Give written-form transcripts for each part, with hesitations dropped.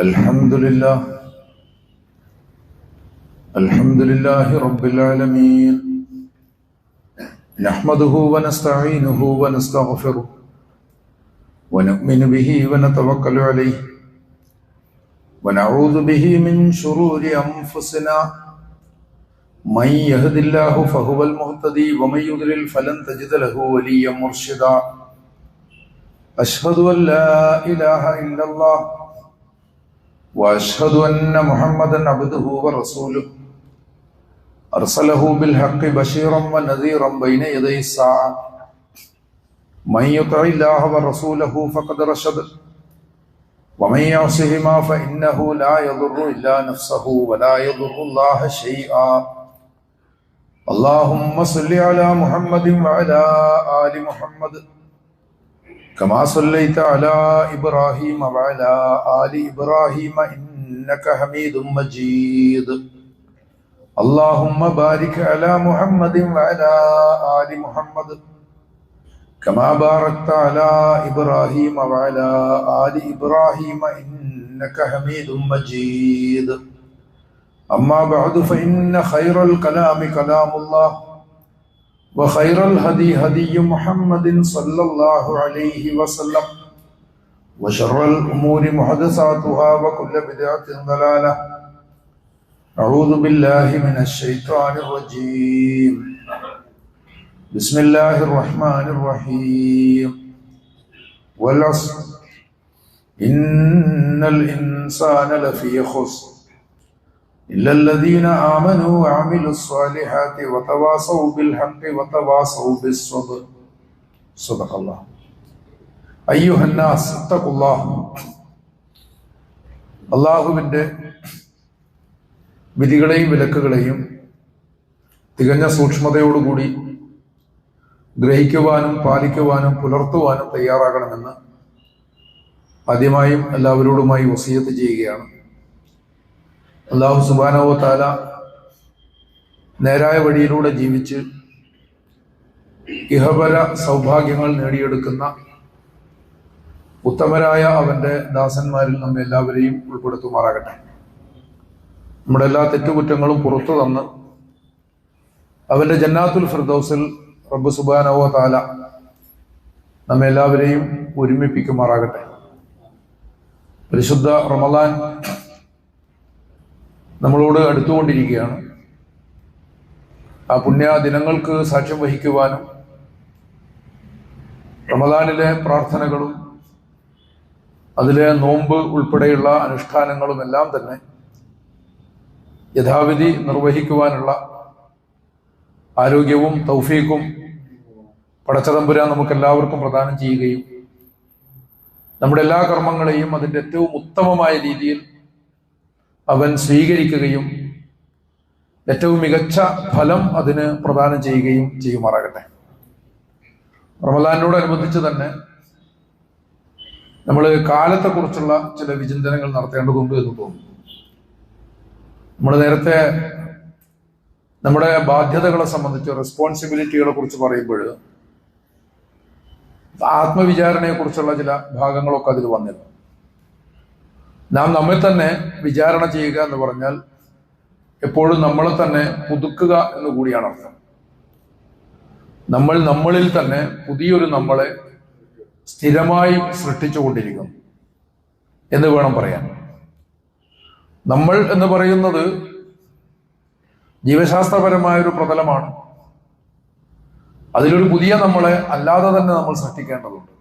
الحمد لله رب العالمين، نحمده ونستعينه ونستغفره ونؤمن به ونتوكل عليه ونعوذ به من شرور أنفسنا. من يهد الله فهو المهتدي ومن يضلل فلن تجد له وليا مرشدا. أشهد أن لا إله إلا الله وأشهد أن محمدا عبده ورسوله أرسله بالحق بشيرا ونذيرا بين يدي الساعة. من يطع الله ورسوله فقد رشد ومن يعصهما فإنه لا يضر إلا نفسه ولا يضر الله شيئا. اللهم صل على محمد وعلى آل محمد كما صليت على إبراهيم وعلى آل إبراهيم إنك حميد مجيد. اللهم بارك على محمد وعلى آل محمد كما باركت على إبراهيم وعلى آل إبراهيم إنك حميد مجيد. أما بعد فإن خير الكلام كلام الله وخير الهدي هدي محمد صلى الله عليه وسلم وشر الأمور محدثاتها وكل بدعة ضلالة. أعوذ بالله من الشيطان الرجيم. بسم الله الرحمن الرحيم. والعصر إن الإنسان لفي خسر إلا الذين آمنوا وعملوا الصالحات وتواصوا بالحق وتواصوا بالصبر. صدق الله. أيها الناس اتقوا الله. അള്ളാഹുവിൻ്റെ വിധികളെയും വിലക്കുകളെയും തികഞ്ഞ സൂക്ഷ്മതയോടുകൂടി ഗ്രഹിക്കുവാനും പാലിക്കുവാനും പുലർത്തുവാനും തയ്യാറാകണമെന്ന് ആദ്യമായും എല്ലാവരോടുമായി വസിയത്ത് ചെയ്യുകയാണ്. അല്ലാഹു സുബ്ഹാനഹു വ തആല നേരായ വഴിയിലൂടെ ജീവിച്ച് ഇഹപര സൗഭാഗ്യങ്ങൾ നേടിയെടുക്കുന്ന ഉത്തമരായ അവന്റെ ദാസന്മാരിൽ നമ്മെ എല്ലാവരെയും ഉൾപ്പെടുത്തുമാറാകട്ടെ. നമ്മുടെ എല്ലാ തെറ്റുകുറ്റങ്ങളും പുറത്തു തന്ന് അവന്റെ ജന്നാത്തുൽ ഫിർദൗസിൽ റബ്ബ് സുബ്ഹാനഹു വ തആല നമ്മെ എല്ലാവരെയും ഒരുമിപ്പിക്കുമാറാകട്ടെ. പരിശുദ്ധ റമളാൻ നമ്മളോട് അടുത്തുകൊണ്ടിരിക്കുകയാണ്. ആ പുണ്യ ദിനങ്ങൾക്ക് സാക്ഷ്യം വഹിക്കുവാനും റമളാനിലെ പ്രാർത്ഥനകളും അതിലെ നോമ്പ് ഉൾപ്പെടെയുള്ള അനുഷ്ഠാനങ്ങളും എല്ലാം തന്നെ യഥാവിധി നിർവഹിക്കുവാനുള്ള ആരോഗ്യവും തൗഫീഖും പടച്ചതമ്പുരാൻ നമുക്കെല്ലാവർക്കും പ്രദാനം ചെയ്യുകയും നമ്മുടെ എല്ലാ കർമ്മങ്ങളെയും അതിൻ്റെ ഏറ്റവും ഉത്തമമായ രീതിയിൽ അവൻ സ്വീകരിക്കുകയും ഏറ്റവും മികച്ച ഫലം അതിന് പ്രദാനം ചെയ്യുകയും ചെയ്യുമാറാകട്ടെ. റമളാനോടനുബന്ധിച്ച് തന്നെ നമ്മൾ കാലത്തെക്കുറിച്ചുള്ള ചില വിചിന്തനങ്ങൾ നടത്തേണ്ടതുണ്ട് എന്ന് തോന്നുന്നു. നമ്മൾ നേരത്തെ നമ്മുടെ ബാധ്യതകളെ സംബന്ധിച്ച് റെസ്പോൺസിബിലിറ്റികളെ കുറിച്ച് പറയുമ്പോൾ ആത്മവിചാരണയെ കുറിച്ചുള്ള ചില ഭാഗങ്ങളൊക്കെ അതിൽ വന്നിരുന്നു. നാം നമ്മെ തന്നെ വിചാരണ ചെയ്യുക എന്ന് പറഞ്ഞാൽ എപ്പോഴും നമ്മളെ തന്നെ പുതുക്കുക എന്ന് കൂടിയാണ് അർത്ഥം. നമ്മൾ നമ്മളിൽ തന്നെ പുതിയൊരു നമ്മളെ സ്ഥിരമായി സൃഷ്ടിച്ചുകൊണ്ടിരിക്കുന്നു എന്ന് വേണം പറയാൻ. നമ്മൾ എന്ന് പറയുന്നത് ജീവശാസ്ത്രപരമായൊരു പ്രതലമാണ്. അതിലൊരു പുതിയ നമ്മളെ അല്ലാതെ തന്നെ നമ്മൾ സൃഷ്ടിക്കേണ്ടതുണ്ട്.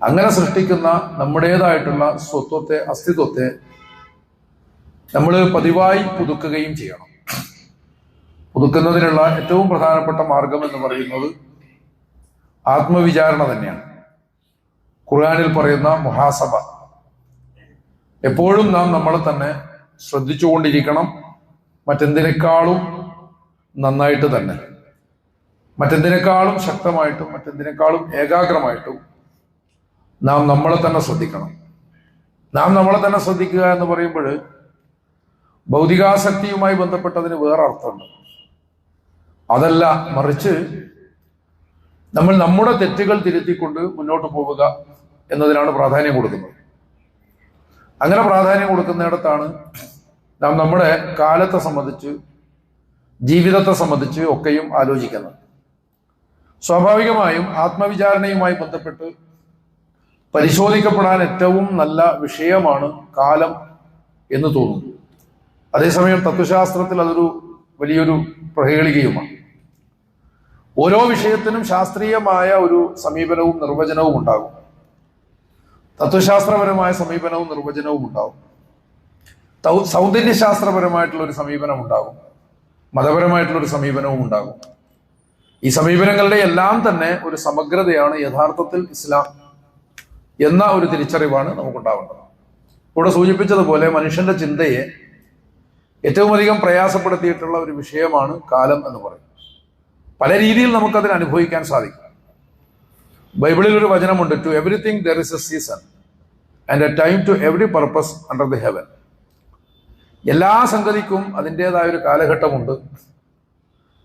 അങ്ങനെ സൃഷ്ടിക്കുന്ന നമ്മുടേതായിട്ടുള്ള സ്വത്വത്തെ, അസ്തിത്വത്തെ നമ്മൾ പതിവായി പുതുക്കുകയും ചെയ്യണം. പുതുക്കുന്നതിനുള്ള ഏറ്റവും പ്രധാനപ്പെട്ട മാർഗം എന്ന് പറയുന്നത് ആത്മവിചാരണ തന്നെയാണ്. ഖുർആനിൽ പറയുന്ന മുഹാസബ. എപ്പോഴും നാം നമ്മളെ തന്നെ ശ്രദ്ധിച്ചുകൊണ്ടിരിക്കണം. മറ്റെന്തിനേക്കാളും നന്നായിട്ട് തന്നെ, മറ്റെന്തിനേക്കാളും ശക്തമായിട്ടും മറ്റെന്തിനേക്കാളും ഏകാഗ്രമായിട്ടും നാം നമ്മളെ തന്നെ ശ്രദ്ധിക്കണം. നാം നമ്മളെ തന്നെ ശ്രദ്ധിക്കുക എന്ന് പറയുമ്പോൾ ഭൗതികാസക്തിയുമായി ബന്ധപ്പെട്ടതിന് വേറെ അർത്ഥമുണ്ട്. അതല്ല, മറിച്ച് നമ്മൾ നമ്മുടെ തെറ്റുകൾ തിരുത്തിക്കൊണ്ട് മുന്നോട്ട് പോവുക എന്നതിനാണ് പ്രാധാന്യം കൊടുക്കുന്നത്. അങ്ങനെ പ്രാധാന്യം കൊടുക്കുന്നിടത്താണ് നാം നമ്മുടെ കാലത്തെ സംബന്ധിച്ച്, ജീവിതത്തെ സംബന്ധിച്ച് ഒക്കെയും ആലോചിക്കുന്നത്. സ്വാഭാവികമായും ആത്മവിചാരണയുമായി ബന്ധപ്പെട്ട് പരിശോധിക്കപ്പെടാൻ ഏറ്റവും നല്ല വിഷയമാണ് കാലം എന്ന് തോന്നുന്നു. അതേസമയം തത്വശാസ്ത്രത്തിൽ അതൊരു വലിയൊരു പ്രഹേളികയുമാണ്. ഓരോ വിഷയത്തിനും ശാസ്ത്രീയമായ ഒരു സമീപനവും നിർവചനവും ഉണ്ടാകും. തത്വശാസ്ത്രപരമായ സമീപനവും നിർവചനവും ഉണ്ടാകും. സൗന്ദര്യശാസ്ത്രപരമായിട്ടുള്ള ഒരു സമീപനം ഉണ്ടാകും. മതപരമായിട്ടുള്ള ഒരു സമീപനവും ഉണ്ടാകും. ഈ സമീപനങ്ങളുടെ എല്ലാം തന്നെ ഒരു സമഗ്രതയാണ് യഥാർത്ഥത്തിൽ ഇസ്ലാം എന്ന ഒരു തിരിച്ചറിവാണ് നമുക്കുണ്ടാവേണ്ടത്. ഇവിടെ സൂചിപ്പിച്ചതുപോലെ മനുഷ്യന്റെ ചിന്തയെ ഏറ്റവും അധികം പ്രയാസപ്പെടുത്തിയിട്ടുള്ള ഒരു വിഷയമാണ് കാലം എന്ന് പറയുന്നത്. പല രീതിയിൽ നമുക്കതിന് അനുഭവിക്കാൻ സാധിക്കും. ബൈബിളിൽ ഒരു വചനമുണ്ട്, to everything there is a season and a time to every purpose under the heaven. എല്ലാ സംഗതിക്കും അതിൻ്റെതായ ഒരു കാലഘട്ടമുണ്ട്.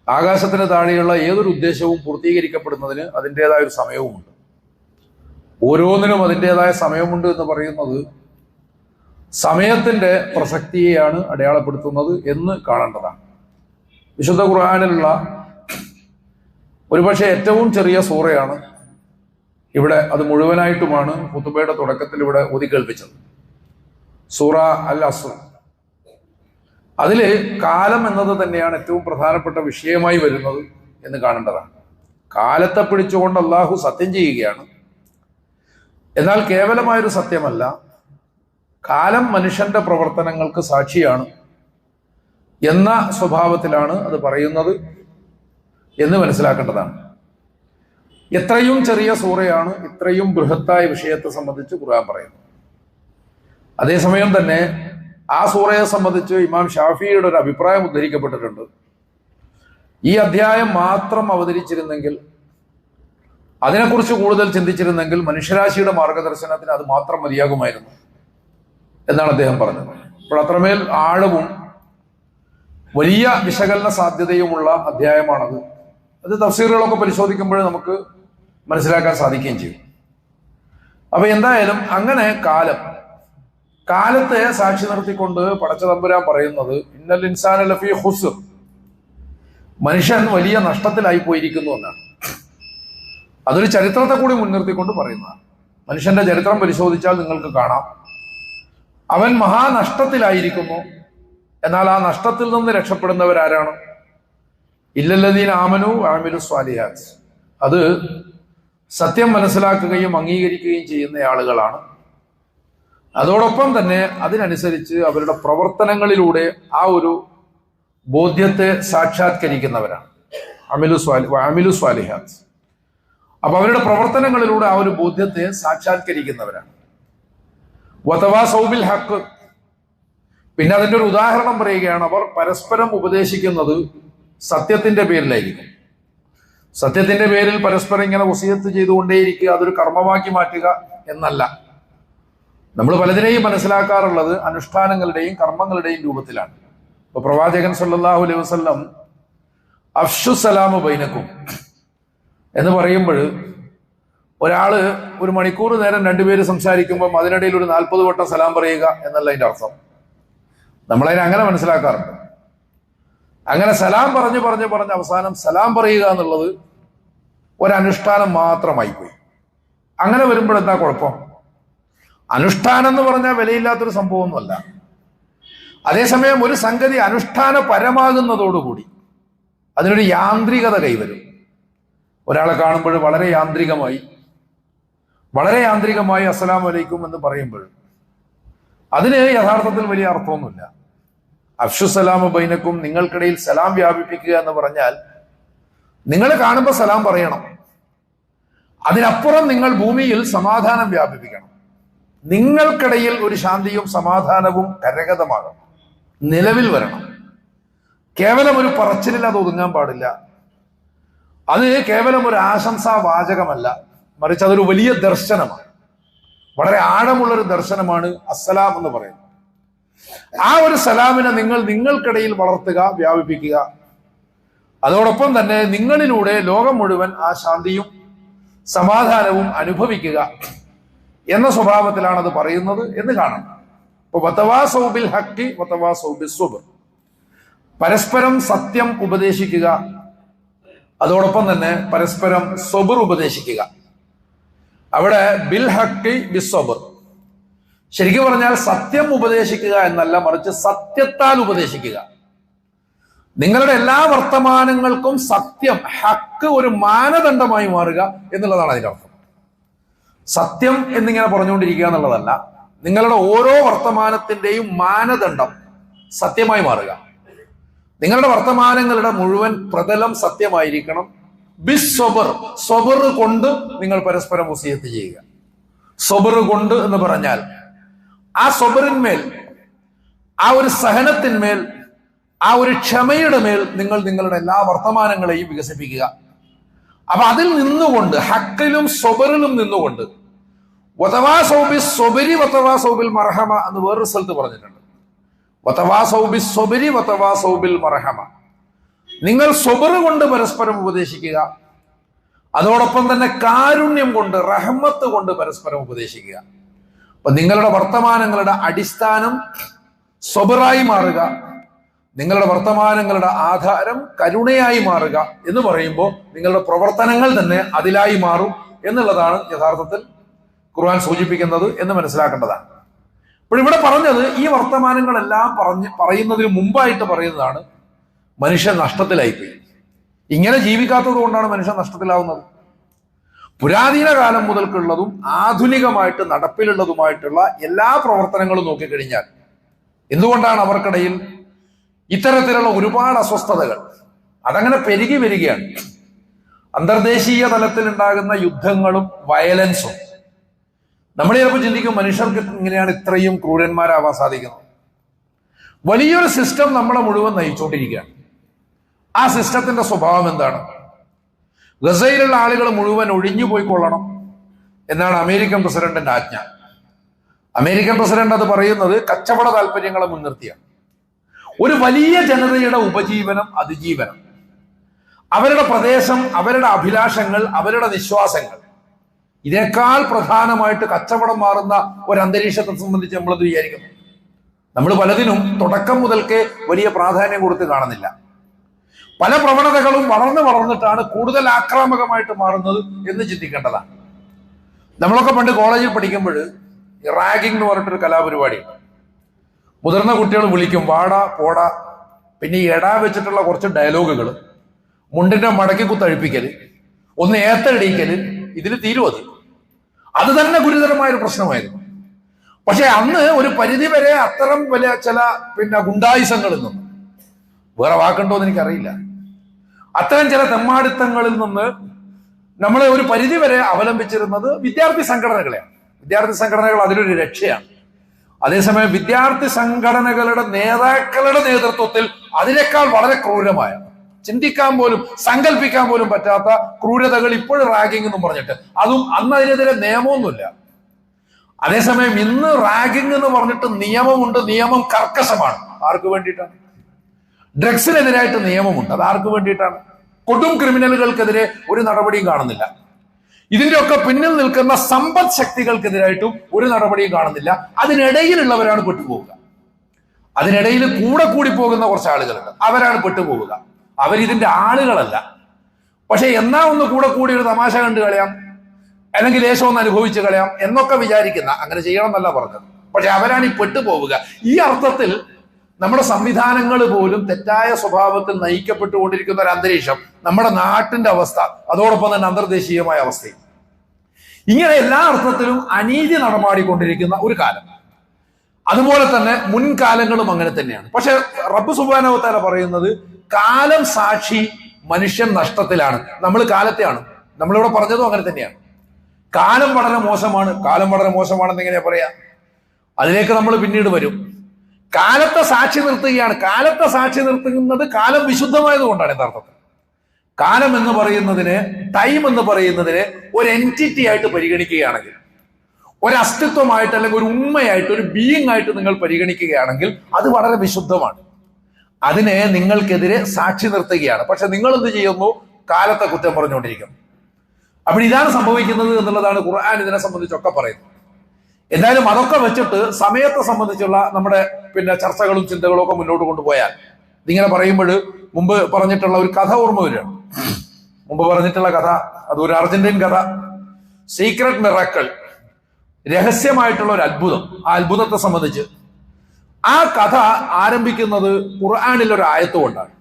ആകാശത്തിന് താഴെയുള്ള ഏതൊരു ഉദ്ദേശവും പൂർത്തീകരിക്കപ്പെടുന്നതിന് അതിൻ്റെതായ ഒരു സമയവുമുണ്ട്. ഓരോന്നിനും അതിൻ്റെതായ സമയമുണ്ട് എന്ന് പറയുന്നത് സമയത്തിന്റെ പ്രസക്തിയെയാണ് അടയാളപ്പെടുത്തുന്നത് എന്ന് കാണേണ്ടതാണ്. വിശുദ്ധ ഖുർആനിലുള്ള ഒരുപക്ഷെ ഏറ്റവും ചെറിയ സൂറയാണ് ഇവിടെ, അത് മുഴുവനായിട്ടുമാണ് ഖുതുബയുടെ തുടക്കത്തിൽ ഇവിടെ ഓതിക്കേൾപ്പിച്ചത്, സൂറ അൽ അസ്ർ. അതില് കാലം എന്നത് തന്നെയാണ് ഏറ്റവും പ്രധാനപ്പെട്ട വിഷയമായി വരുന്നത് എന്ന് കാണേണ്ടതാണ്. കാലത്തെ പിടിച്ചുകൊണ്ട് അള്ളാഹു സത്യം ചെയ്യുകയാണ്. എന്നാൽ കേവലമായൊരു സത്യമല്ല, കാലം മനുഷ്യന്റെ പ്രവർത്തനങ്ങൾക്ക് സാക്ഷിയാണ് എന്ന സ്വഭാവത്തിലാണ് അത് പറയുന്നത് എന്ന് മനസ്സിലാക്കേണ്ടതാണ്. എത്രയും ചെറിയ സൂറയാണ് ഇത്രയും ബൃഹത്തായ വിഷയത്തെ സംബന്ധിച്ച് ഖുർആൻ പറയുന്നത്. അതേസമയം തന്നെ ആ സൂറയെ സംബന്ധിച്ച് ഇമാം ഷാഫിയുടെ ഒരു അഭിപ്രായം ഉദ്ധരിക്കപ്പെട്ടിട്ടുണ്ട്. ഈ അധ്യായം മാത്രം അവതരിച്ചിരുന്നെങ്കിൽ, അതിനെക്കുറിച്ച് കൂടുതൽ ചിന്തിച്ചിരുന്നെങ്കിൽ മനുഷ്യരാശിയുടെ മാർഗദർശനത്തിന് അത് മാത്രം മതിയാകുമായിരുന്നു എന്നാണ് അദ്ദേഹം പറഞ്ഞത്. അപ്പോൾ അത്രമേൽ ആഴവും വലിയ വിശകലന സാധ്യതയുമുള്ള അധ്യായമാണത്. അത് തഫ്സീറുകളൊക്കെ പരിശോധിക്കുമ്പോൾ നമുക്ക് മനസ്സിലാക്കാൻ സാധിക്കുകയും ചെയ്യും. അപ്പൊ എന്തായാലും അങ്ങനെ കാലത്തെ സാക്ഷി നിർത്തിക്കൊണ്ട് പടച്ച തമ്പുരാൻ പറയുന്നത്, ഇന്നൽ ഇൻസാന ലഫീ ഖുസ്ർ, മനുഷ്യൻ വലിയ നഷ്ടത്തിലായി പോയിരിക്കുന്നു എന്നാണ്. അതൊരു ചരിത്രത്തെ കൂടി മുൻനിർത്തിക്കൊണ്ട് പറയുന്നതാണ്. മനുഷ്യന്റെ ചരിത്രം പരിശോധിച്ചാൽ നിങ്ങൾക്ക് കാണാം, അവൻ മഹാനഷ്ടത്തിലായിരിക്കുന്നു. എന്നാൽ ആ നഷ്ടത്തിൽ നിന്ന് രക്ഷപ്പെടുന്നവരാരാണ്? ഇല്ലല്ലദീന ആമനു വഅമിലു സ്വാലിഹാത്ത്, അത് സത്യം മനസ്സിലാക്കുകയും അംഗീകരിക്കുകയും ചെയ്യുന്ന ആളുകളാണ്. അതോടൊപ്പം തന്നെ അതിനനുസരിച്ച് അവരുടെ പ്രവർത്തനങ്ങളിലൂടെ ആ ഒരു ബോധ്യത്തെ സാക്ഷാത്കരിക്കുന്നവരാണ്. അമിലു സ്വാലിഹാത്ത്. അപ്പൊ അവരുടെ പ്രവർത്തനങ്ങളിലൂടെ ആ ഒരു ബോധ്യത്തെ സാക്ഷാത്കരിക്കുന്നവരാണ്. വതവാസൗ ബിൽ ഹഖ്, പിന്നെ അതിന്റെ ഒരു ഉദാഹരണം പറയുകയാണ്, അവർ പരസ്പരം ഉപദേശിക്കുന്നത് സത്യത്തിന്റെ പേരിലായിരിക്കും. സത്യത്തിന്റെ പേരിൽ പരസ്പരം ഇങ്ങനെ വസിയത്ത് ചെയ്തുകൊണ്ടേയിരിക്കുക, അതൊരു കർമ്മമാക്കി മാറ്റുക എന്നല്ല. നമ്മൾ പലതിനെയും മനസ്സിലാക്കാറുള്ളത് അനുഷ്ഠാനങ്ങളുടെയും കർമ്മങ്ങളുടെയും രൂപത്തിലാണ്. ഇപ്പൊ പ്രവാചകൻ സല്ലല്ലാഹു അലൈഹി വസല്ലം അഫ്ശു സലാമു ബൈനക്കും എന്ന് പറയുമ്പോൾ, ഒരാള് ഒരു മണിക്കൂർ നേരം രണ്ടുപേര് സംസാരിക്കുമ്പോൾ അതിനിടയിൽ ഒരു 40 വട്ടം സലാം പറയുക എന്നല്ല അതിന്റെ അർത്ഥം. നമ്മളതിനെ അങ്ങനെ മനസ്സിലാക്കാറുണ്ട്. അങ്ങനെ സലാം പറഞ്ഞ് അവസാനം സലാം പറയുക എന്നുള്ളത് ഒരനുഷ്ഠാനം മാത്രമായി പോയി. അങ്ങനെ വരുമ്പോൾ എന്താ കുഴപ്പം? അനുഷ്ഠാനം എന്ന് പറഞ്ഞാൽ വിലയില്ലാത്തൊരു സംഭവമൊന്നുമല്ല. അതേസമയം ഒരു സംഗതി അനുഷ്ഠാന പരമാകുന്നതോടുകൂടി അതിനൊരു യാന്ത്രികത കൈവരും. ഒരാളെ കാണുമ്പോൾ വളരെ യാന്ത്രികമായി അസ്സലാമു അലൈക്കും എന്ന് പറയുമ്പോൾ അതിന് യഥാർത്ഥത്തിൽ വലിയ അർത്ഥമൊന്നുമില്ല. അഫ്ശു സലാമു ബൈനക്കും, നിങ്ങൾക്കിടയിൽ സലാം വ്യാപിപ്പിക്കുക എന്ന് പറഞ്ഞാൽ നിങ്ങൾ കാണുമ്പോൾ സലാം പറയണം. അതിനപ്പുറം നിങ്ങൾ ഭൂമിയിൽ സമാധാനം വ്യാപിപ്പിക്കണം. നിങ്ങൾക്കിടയിൽ ഒരു ശാന്തിയും സമാധാനവും കരഗതമാകണം, നിലവിൽ വരണം. കേവലം ഒരു പറച്ചിലിൽ അത് ഒതുങ്ങാൻ പാടില്ല. അത് കേവലം ഒരു ആശംസാ വാചകമല്ല, മറിച്ച് അതൊരു വലിയ ദർശനമാണ്. വളരെ ആഴമുള്ളൊരു ദർശനമാണ് അസ്സലാം എന്ന് പറയുന്നത്. ആ ഒരു സലാമിനെ നിങ്ങൾക്കിടയിൽ വളർത്തുക, വ്യാപിപ്പിക്കുക. അതോടൊപ്പം തന്നെ നിങ്ങളിലൂടെ ലോകം മുഴുവൻ ആ ശാന്തിയും സമാധാനവും അനുഭവിക്കുക എന്ന സ്വഭാവത്തിലാണ് അത് പറയുന്നത് എന്ന് കാണാം. ഇപ്പൊ വതവാസൗ ബിൽ ഹഖ് വതവാസൗ ബിസ്സബ്ർ, പരസ്പരം സത്യം ഉപദേശിക്കുക, അതോടൊപ്പം തന്നെ പരസ്പരം സബർ ഉപദേശിക്കുക. അവിടെ ബിൽ ഹഖ് ബിസ്സബ്ർ, ശരിക്കും പറഞ്ഞാൽ സത്യം ഉപദേശിക്കുക എന്നല്ല, മറിച്ച് സത്യത്താൽ ഉപദേശിക്കുക. നിങ്ങളുടെ എല്ലാ വർത്തമാനങ്ങൾക്കും സത്യം, ഹക്ക് ഒരു മാനദണ്ഡമായി മാറുക എന്നുള്ളതാണ് അതിന്റെ അർത്ഥം. സത്യം എന്നിങ്ങനെ പറഞ്ഞുകൊണ്ടിരിക്കുക എന്നുള്ളതല്ല, നിങ്ങളുടെ ഓരോ വർത്തമാനത്തിന്റെയും മാനദണ്ഡം സത്യമായി മാറുക. നിങ്ങളുടെ വർത്തമാനങ്ങളുടെ മുഴുവൻ പ്രതലം സത്യമായിരിക്കണം. ബിസ്സബർ, സബർ കൊണ്ട് നിങ്ങൾ പരസ്പരം വസിയത്ത് ചെയ്യുക. സബർ കൊണ്ട് എന്ന് പറഞ്ഞാൽ ആ സബറിന്മേൽ, ആ ഒരു സഹനത്തിന്മേൽ, ആ ഒരു ക്ഷമയുടെ മേൽ നിങ്ങൾ നിങ്ങളുടെ എല്ലാ വർത്തമാനങ്ങളെയും വികസിപ്പിക്കുക. അപ്പൊ അതിൽ നിന്നുകൊണ്ട്, ഹക്കിലും സബറിലും നിന്നുകൊണ്ട്, വതവാസൗ ബിസ്സബ്രി വതവാസൗ ബിൽ മർഹമ എന്ന് വേറൊരു സ്ഥലത്ത് പറഞ്ഞിട്ടുണ്ട്. വതവാസൗ ബിസ്സബ്രി വതവാസൗ ബിൽ മർഹമ, നിങ്ങൾ സബർ കൊണ്ട് പരസ്പരം ഉപദേശിക്കുക, അതോടൊപ്പം തന്നെ കാരുണ്യം കൊണ്ട്, റഹ്മത്ത് കൊണ്ട് പരസ്പരം ഉപദേശിക്കുക. അപ്പൊ നിങ്ങളുടെ വർത്തമാനങ്ങളുടെ അടിസ്ഥാനം സബറായി മാറുക, നിങ്ങളുടെ വർത്തമാനങ്ങളുടെ ആധാരം കരുണയായി മാറുക എന്ന് പറയുമ്പോൾ നിങ്ങളുടെ പ്രവർത്തനങ്ങൾ തന്നെ അതിലായി മാറും എന്നുള്ളതാണ് യഥാർത്ഥത്തിൽ ഖുർആൻ സൂചിപ്പിക്കുന്നത് എന്ന് മനസ്സിലാക്കേണ്ടതാണ്. അപ്പോൾ ഇവിടെ പറഞ്ഞത് ഈ വർത്തമാനങ്ങളെല്ലാം പറയുന്നതിന് മുമ്പായിട്ട് പറയുന്നതാണ് മനുഷ്യൻ നഷ്ടത്തിലായിപ്പോയി. ഇങ്ങനെ ജീവിക്കാത്തത് കൊണ്ടാണ് മനുഷ്യൻ നഷ്ടത്തിലാവുന്നത്. പുരാതന കാലം മുതൽക്കുള്ളതും ആധുനികമായിട്ട് നടപ്പിലുള്ളതുമായിട്ടുള്ള എല്ലാ പ്രവർത്തനങ്ങളും നോക്കിക്കഴിഞ്ഞാൽ എന്തുകൊണ്ടാണ് അവർക്കിടയിൽ ഇത്തരത്തിലുള്ള ഒരുപാട് അസ്വസ്ഥതകൾ അതങ്ങനെ പെരുകി വരികയാണ്. അന്തർദേശീയ തലത്തിൽ ഉണ്ടാകുന്ന യുദ്ധങ്ങളും വയലൻസും നമ്മൾ ചിലപ്പോൾ ചിന്തിക്കും, മനുഷ്യർക്ക് ഇങ്ങനെയാണ് ഇത്രയും ക്രൂരന്മാരാവാൻ സാധിക്കുന്നത്. വലിയൊരു സിസ്റ്റം നമ്മളെ മുഴുവൻ നയിച്ചുകൊണ്ടിരിക്കുകയാണ്. ആ സിസ്റ്റത്തിന്റെ സ്വഭാവം എന്താണ്? ഗസയിലുള്ള ആളുകൾ മുഴുവൻ ഒഴിഞ്ഞു പോയിക്കൊള്ളണം എന്നാണ് അമേരിക്കൻ പ്രസിഡന്റിന്റെ ആജ്ഞ. അമേരിക്കൻ പ്രസിഡന്റ് അത് പറയുന്നത് കച്ചവട താല്പര്യങ്ങളെ മുൻനിർത്തിയാണ്. ഒരു വലിയ ജനതയുടെ ഉപജീവനം, അതിജീവനം, അവരുടെ പ്രദേശം, അവരുടെ അഭിലാഷങ്ങൾ, അവരുടെ വിശ്വാസങ്ങൾ, ഇതിനേക്കാൾ പ്രധാനമായിട്ട് കച്ചവടം മാറുന്ന ഒരു അന്തരീക്ഷത്തെ സംബന്ധിച്ച് നമ്മളത് വിചാരിക്കുന്നു. നമ്മൾ പലതിനും തുടക്കം മുതൽക്കേ വലിയ പ്രാധാന്യം കൊടുത്ത് കാണുന്നില്ല. പല പ്രവണതകളും വളർന്നിട്ടാണ് കൂടുതൽ ആക്രാമകമായിട്ട് മാറുന്നത് എന്ന് ചിന്തിക്കേണ്ടതാണ്. നമ്മളൊക്കെ പണ്ട് കോളേജിൽ പഠിക്കുമ്പോൾ റാഗിംഗ് എന്ന് പറഞ്ഞിട്ടൊരു കലാപരിപാടിയുണ്ട്. മുതിർന്ന കുട്ടികൾ വിളിക്കും വാടാ പോടാ, പിന്നെ ഈ എടാ വെച്ചിട്ടുള്ള കുറച്ച് ഡയലോഗുകൾ, മുണ്ടിന്റെ മടക്കി കുത്തഴിപ്പിക്കല്, ഒന്ന് ഏത്തടിക്കല്, ഇതിൽ തീരുവത്. അത് തന്നെ ഗുരുതരമായൊരു പ്രശ്നമായിരുന്നു. പക്ഷെ അന്ന് ഒരു പരിധി വരെ അത്തരം വലിയ ചില ഗുണ്ടായുസങ്ങളിൽ നിന്ന്, വേറെ വാക്കുണ്ടോ എന്ന് എനിക്കറിയില്ല, അത്തരം ചില തെമ്മാടിത്തങ്ങളിൽ നിന്ന് നമ്മളെ ഒരു പരിധി വരെ അവലംബിച്ചിരുന്നത് വിദ്യാർത്ഥി സംഘടനകളെയാണ്. വിദ്യാർത്ഥി സംഘടനകൾ അതിലൊരു രക്ഷയാണ്. അതേസമയം വിദ്യാർത്ഥി സംഘടനകളുടെ നേതാക്കളുടെ നേതൃത്വത്തിൽ അതിനേക്കാൾ വളരെ ക്രൂരമായ, ചിന്തിക്കാൻ പോലും സങ്കല്പിക്കാൻ പോലും പറ്റാത്ത ക്രൂരതകൾ ഇപ്പോഴും റാഗിംഗ് എന്നും പറഞ്ഞിട്ട്, അതും അന്ന് അതിനെതിരെ നിയമമൊന്നുമില്ല. അതേസമയം ഇന്ന് റാഗിംഗ് എന്ന് പറഞ്ഞിട്ട് നിയമമുണ്ട്. നിയമം കർക്കശമാണ്. ആർക്ക് വേണ്ടിയിട്ടാണ്? ഡ്രഗ്സിനെതിരായിട്ട് നിയമമുണ്ട്. അത് ആർക്ക് വേണ്ടിയിട്ടാണ്? കൊടും ക്രിമിനലുകൾക്കെതിരെ ഒരു നടപടിയും കാണുന്നില്ല. ഇതിന്റെയൊക്കെ പിന്നിൽ നിൽക്കുന്ന സമ്പദ് ശക്തികൾക്കെതിരായിട്ടും ഒരു നടപടിയും കാണുന്നില്ല. അതിനിടയിലുള്ളവരാണ് പെട്ടുപോവുക. അതിനിടയിൽ കൂടി പോകുന്ന കുറച്ച് ആളുകളുണ്ട്, അവരാണ് പെട്ടുപോവുക. അവരിതിന്റെ ആളുകളല്ല. പക്ഷെ എന്നാ ഒന്ന് കൂടി ഒരു തമാശ കണ്ടു കളയാം, അല്ലെങ്കിൽ ലേശം ഒന്ന് അനുഭവിച്ചു കളയാം എന്നൊക്കെ വിചാരിക്കുന്ന, അങ്ങനെ ചെയ്യണം എന്നല്ല പറഞ്ഞത്, പക്ഷെ അവരാണ് ഈ പെട്ടുപോവുക. ഈ അർത്ഥത്തിൽ നമ്മുടെ സംവിധാനങ്ങൾ പോലും തെറ്റായ സ്വഭാവത്തിൽ നയിക്കപ്പെട്ടുകൊണ്ടിരിക്കുന്ന ഒരു അന്തരീക്ഷം, നമ്മുടെ നാട്ടിന്റെ അവസ്ഥ, അതോടൊപ്പം തന്നെ അന്തർദേശീയമായ അവസ്ഥയും, ഇങ്ങനെ എല്ലാ അർത്ഥത്തിലും അനീതി നടമാടിക്കൊണ്ടിരിക്കുന്ന ഒരു കാലം. അതുപോലെ തന്നെ മുൻകാലങ്ങളും അങ്ങനെ തന്നെയാണ്. പക്ഷെ റബ്ബ് സുബ്ഹാനഹു വ തആല പറയുന്നത് കാലം സാക്ഷി മനുഷ്യൻ നഷ്ടത്തിലാണ്. നമ്മൾ കാലത്തെയാണ്, നമ്മളിവിടെ പറഞ്ഞതും അങ്ങനെ തന്നെയാണ്. കാലം വളരെ മോശമാണ്. കാലം വളരെ മോശമാണെന്ന് എങ്ങനെയാ പറയാ? അതിലേക്ക് നമ്മൾ പിന്നീട് വരും. കാലത്തെ സാക്ഷി നിർത്തുകയാണ്. കാലത്തെ സാക്ഷി നിർത്തുന്നത് കാലം വിശുദ്ധമായത് കൊണ്ടാണ്. യഥാർത്ഥത്തിൽ കാലം എന്ന് പറയുന്നതിനെ, ടൈം എന്ന് പറയുന്നതിനെ ഒരു എൻറ്റിറ്റി ആയിട്ട് പരിഗണിക്കുകയാണെങ്കിൽ, ഒരു അസ്തിത്വമായിട്ട് അല്ലെങ്കിൽ ഒരു ഉണ്മയായിട്ട്, ഒരു ബീയിങ് ആയിട്ട് നിങ്ങൾ പരിഗണിക്കുകയാണെങ്കിൽ അത് വളരെ വിശുദ്ധമാണ്. അതിനെ നിങ്ങൾക്കെതിരെ സാക്ഷി നിർത്തുകയാണ്. പക്ഷെ നിങ്ങൾ എന്ത് ചെയ്യുന്നു? കാലത്തെ കുറ്റം പറഞ്ഞുകൊണ്ടിരിക്കുന്നു. അപ്പോൾ ഇതാണ് സംഭവിക്കുന്നത് എന്നുള്ളതാണ് ഖുർആൻ ഇതിനെ സംബന്ധിച്ചൊക്കെ പറയുന്നത്. എന്തായാലും അതൊക്കെ വെച്ചിട്ട് സമയത്തെ സംബന്ധിച്ചുള്ള നമ്മുടെ ചർച്ചകളും ചിന്തകളും ഒക്കെ മുന്നോട്ട് കൊണ്ടുപോയാൽ ഇതിങ്ങനെ പറയുമ്പോൾ മുമ്പ് പറഞ്ഞിട്ടുള്ള ഒരു കഥ ഓർമ്മ വരികയാണ്. മുമ്പ് പറഞ്ഞിട്ടുള്ള കഥ അത് ഒരു അർജന്റീൻ കഥ, സീക്രട്ട് മിറാക്കിൾ, രഹസ്യമായിട്ടുള്ള ഒരു അത്ഭുതം. ആ അത്ഭുതത്തെ സംബന്ധിച്ച് ആ കഥ ആരംഭിക്കുന്നത് ഖുർആനിൽ ഒരു ആയത്ത് കൊണ്ടാണ്.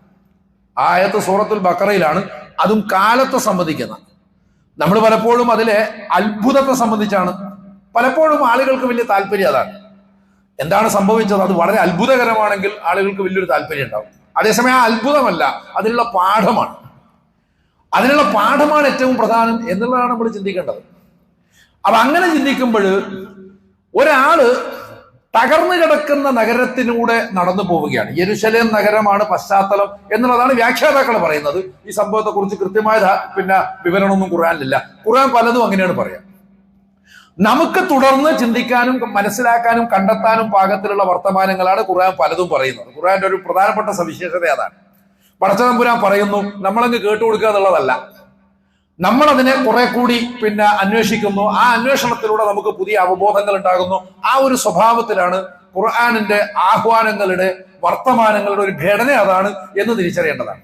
ആ ആയത്ത് സൂറത്തുൽ ബഖറയിലാണ്. അതും കാലത്തെ സംബന്ധിക്കുന്ന. നമ്മൾ പലപ്പോഴും അതിലെ അത്ഭുതത്തെ സംബന്ധിച്ചാണ് പലപ്പോഴും ആളുകൾക്ക് വലിയ താല്പര്യം. അതാണ് എന്താണ് സംഭവിച്ചത്. അത് വളരെ അത്ഭുതകരമാണെങ്കിൽ ആളുകൾക്ക് വലിയൊരു താല്പര്യം ഉണ്ടാവും. അതേസമയം ആ അത്ഭുതമല്ല, അതിനുള്ള പാഠമാണ്. അതിനുള്ള പാഠമാണ് ഏറ്റവും പ്രധാനം എന്നുള്ളതാണ് നമ്മൾ ചിന്തിക്കേണ്ടത്. അപ്പൊ അങ്ങനെ ചിന്തിക്കുമ്പോൾ ഒരാള് തകർന്നു കിടക്കുന്ന നഗരത്തിലൂടെ നടന്നു പോവുകയാണ്. യെരുശലേം നഗരമാണ് പശ്ചാത്തലം എന്നുള്ളതാണ് വ്യാഖ്യാതാക്കൾ പറയുന്നത്. ഈ സംഭവത്തെ കുറിച്ച് കൃത്യമായ വിവരണമൊന്നും ഖുർആനിലില്ല. ഖുർആൻ പലതും അങ്ങനെയാണ് പറയാം. നമുക്ക് തുടർന്ന് ചിന്തിക്കാനും മനസ്സിലാക്കാനും കണ്ടെത്താനും പാകത്തിലുള്ള വർത്തമാനങ്ങളാണ് ഖുർആൻ പലതും പറയുന്നത്. ഖുർആന്റെ ഒരു പ്രധാനപ്പെട്ട സവിശേഷത അതാണ്. പടച്ചതമ്പുരാൻ പറയുന്നു, നമ്മളങ്ങ് കേട്ടുകൊടുക്കുക എന്നുള്ളതല്ല. നമ്മളതിനെ കുറെ കൂടി അന്വേഷിക്കുന്നു. ആ അന്വേഷണത്തിലൂടെ നമുക്ക് പുതിയ അവബോധങ്ങൾ ഉണ്ടാകുന്നു. ആ ഒരു സ്വഭാവത്തിലാണ് ഖുർആനിന്റെ ആഹ്വാനങ്ങളുടെ വർത്തമാനങ്ങളുടെ ഒരു ഘടന അതാണ് എന്ന് തിരിച്ചറിയേണ്ടതാണ്.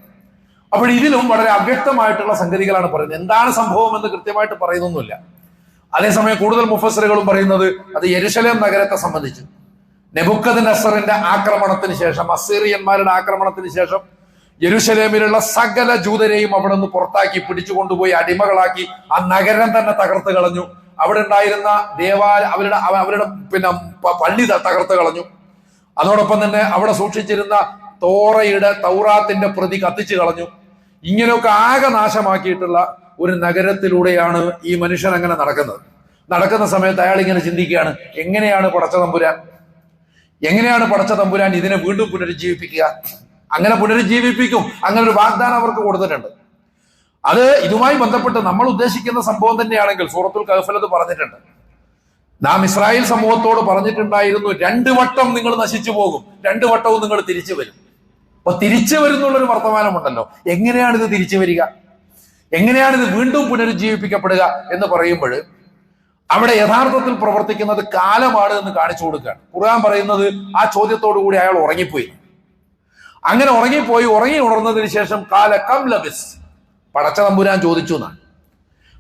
അപ്പോൾ ഇതിലും വളരെ അവ്യക്തമായിട്ടുള്ള സംഗതികളാണ് പറയുന്നത്. എന്താണ് സംഭവം എന്ന് കൃത്യമായിട്ട് പറയുന്നൊന്നുമില്ല. അതേസമയം കൂടുതൽ മുഫസ്സിറുകളും പറയുന്നത് അത് യെരുശലേം നഗരത്തെ സംബന്ധിച്ച് നെബൂഖദ്നസറിന്റെ ആക്രമണത്തിന് ശേഷം, അസീറിയന്മാരുടെ ആക്രമണത്തിന് ശേഷം യെരുശലേമിലുള്ള സകല ജൂതരെയും അവിടെ നിന്ന് പുറത്താക്കി പിടിച്ചുകൊണ്ടുപോയി അടിമകളാക്കി ആ നഗരം തന്നെ തകർത്ത് കളഞ്ഞു. അവിടെ ഉണ്ടായിരുന്ന അവരുടെ പള്ളി തകർത്ത് കളഞ്ഞു. അതോടൊപ്പം തന്നെ അവിടെ സൂക്ഷിച്ചിരുന്ന തൗറാത്തിന്റെ പ്രതി കത്തിച്ചു കളഞ്ഞു. ഇങ്ങനെയൊക്കെ ആകെ നാശമാക്കിയിട്ടുള്ള ഒരു നഗരത്തിലൂടെയാണ് ഈ മനുഷ്യൻ അങ്ങനെ നടക്കുന്ന സമയത്ത് അയാൾ ഇങ്ങനെ ചിന്തിക്കുകയാണ്, എങ്ങനെയാണ് പടച്ച തമ്പുരാൻ ഇതിനെ വീണ്ടും പുനരുജ്ജീവിപ്പിക്കുക? അങ്ങനെ പുനരുജ്ജീവിപ്പിക്കും. അങ്ങനെ ഒരു വാഗ്ദാനം അവർക്ക് കൊടുത്തിട്ടുണ്ട്. അത് ഇതുമായി ബന്ധപ്പെട്ട് നമ്മൾ ഉദ്ദേശിക്കുന്ന സംഭവം തന്നെയാണെങ്കിൽ സൂറത്തുൽ കഹ്ഫിൽ അത് പറഞ്ഞിട്ടുണ്ട്. നാം ഇസ്രായേൽ സമൂഹത്തോട് പറഞ്ഞിട്ടുണ്ടായിരുന്നു, 2 വട്ടം നിങ്ങൾ നശിച്ചു പോകും, 2 വട്ടവും നിങ്ങൾ തിരിച്ചു വരും. അപ്പൊ തിരിച്ചു വരുന്നുള്ളൊരു വർത്തമാനമുണ്ടല്ലോ. എങ്ങനെയാണ് ഇത് തിരിച്ചു വരിക? എങ്ങനെയാണ് ഇത് വീണ്ടും പുനരുജ്ജീവിപ്പിക്കപ്പെടുക എന്ന് പറയുമ്പോൾ അവിടെ യഥാർത്ഥത്തിൽ പ്രവർത്തിക്കുന്നത് കാലമാണ് എന്ന് കാണിച്ചു കൊടുക്കുകയാണ്. ഖുർആൻ പറയുന്നത് ആ ചോദ്യത്തോടു കൂടി അയാൾ ഉറങ്ങിപ്പോയി. അങ്ങനെ ഉറങ്ങി ഉണർന്നതിന് ശേഷം കാല കം ലബിസ്, പടച്ച തമ്പുരാൻ ചോദിച്ചു എന്നാണ്.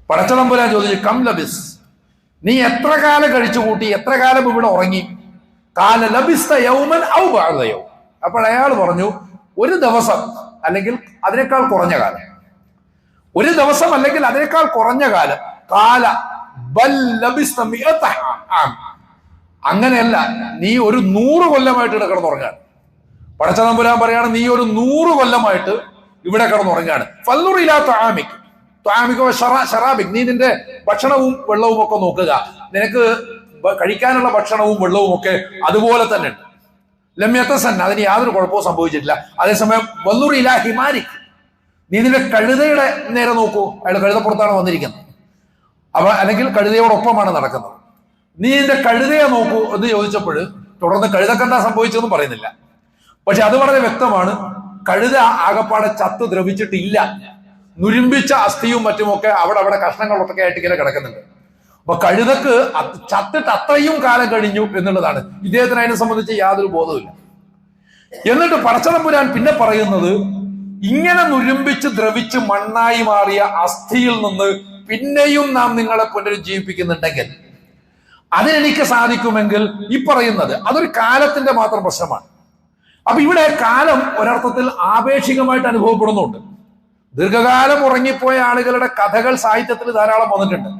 പടച്ച തമ്പുരാൻ ചോദിച്ചു, കം ലബിസ്, നീ എത്ര കാലം കഴിച്ചു കൂട്ടി, എത്ര കാലം ഇവിടെ ഉറങ്ങി? കാല ലബിസ്ത യൗമൻ ഔ ബഅദ യൗം. അപ്പോൾ അയാൾ പറഞ്ഞു, ഒരു ദിവസം അല്ലെങ്കിൽ അതിനേക്കാൾ കുറഞ്ഞ കാലം. ഒരു ദിവസം അല്ലെങ്കിൽ അതിനേക്കാൾ കുറഞ്ഞ കാലം. കാല ബൽ ലബിസ്ത മിഅത ആം. അങ്ങനെയല്ല, നീ ഒരു 100 കൊല്ലമായിട്ട് ഇവിടെ കിടന്നുറങ്ങാണ്. പടച്ച തമ്പുരാൻ പറയാണ്, നീ ഒരു 100 കൊല്ലമായിട്ട് ഇവിടെ കിടന്നുറങ്ങാണ്. ഫൽനുറിലാ തആമിക് തആമിക ശറാബിക്, നീ നിന്റെ ഭക്ഷണവും വെള്ളവും ഒക്കെ നോക്കുക. നിനക്ക് കഴിക്കാനുള്ള ഭക്ഷണവും വെള്ളവും ഒക്കെ അതുപോലെ തന്നെ ഉണ്ട്. ലമ്യത്തസൻ, അതിന് യാതൊരു കുഴപ്പവും സംഭവിച്ചിട്ടില്ല. അതേസമയം വൽനുറിലാ ഹിമാരിക്, നീ നിന്റെ കഴുതയുടെ നേരെ നോക്കൂ. അയാൾ കഴുതപ്പുറത്താണ് വന്നിരിക്കുന്നത്, അല്ലെങ്കിൽ കഴുതയോടൊപ്പമാണ് നടക്കുന്നത്. നീ നിന്റെ കഴുതയെ നോക്കൂ എന്ന് ചോദിച്ചപ്പോൾ തുടർന്ന് കഴുതക്കെന്താ സംഭവിച്ചതെന്നും പറയുന്നില്ല. പക്ഷെ അത് വളരെ വ്യക്തമാണ്, കഴുത ആകപ്പാടെ ചത്ത് ദ്രവിച്ചിട്ടില്ല. നുരുമ്പിച്ച അസ്ഥിയും മറ്റുമൊക്കെ അവിടെ കഷ്ണങ്ങളൊക്കെ ആയിട്ട് ഇങ്ങനെ കിടക്കുന്നുണ്ട്. അപ്പൊ കഴുതക്ക് ചത്തിട്ട് അത്രയും കാലം കഴിഞ്ഞു എന്നുള്ളതാണ്. ഇദ്ദേഹത്തിന് അതിനെ സംബന്ധിച്ച് യാതൊരു ബോധവുമില്ല. എന്നിട്ട് പടച്ചതമ്പുരാൻ പിന്നെ പറയുന്നത്, ഇങ്ങനെ നുരുമ്പിച്ച് ദ്രവിച്ച് മണ്ണായി മാറിയ അസ്ഥിയിൽ നിന്ന് പിന്നെയും നാം നിങ്ങളെ പുനരുജ്ജീവിപ്പിക്കുന്നുണ്ടെങ്കിൽ, അതിനെനിക്ക് സാധിക്കുമെങ്കിൽ ഈ പറയുന്നത് അതൊരു കാലത്തിന്റെ മാത്രം പ്രശ്നമാണ്. അപ്പൊ ഇവിടെ കാലം ഒരർത്ഥത്തിൽ ആപേക്ഷികമായിട്ട് അനുഭവപ്പെടുന്നുണ്ട്. ദീർഘകാലം ഉറങ്ങിപ്പോയ ആളുകളുടെ കഥകൾ സാഹിത്യത്തിൽ ധാരാളം വന്നിട്ടുണ്ട്.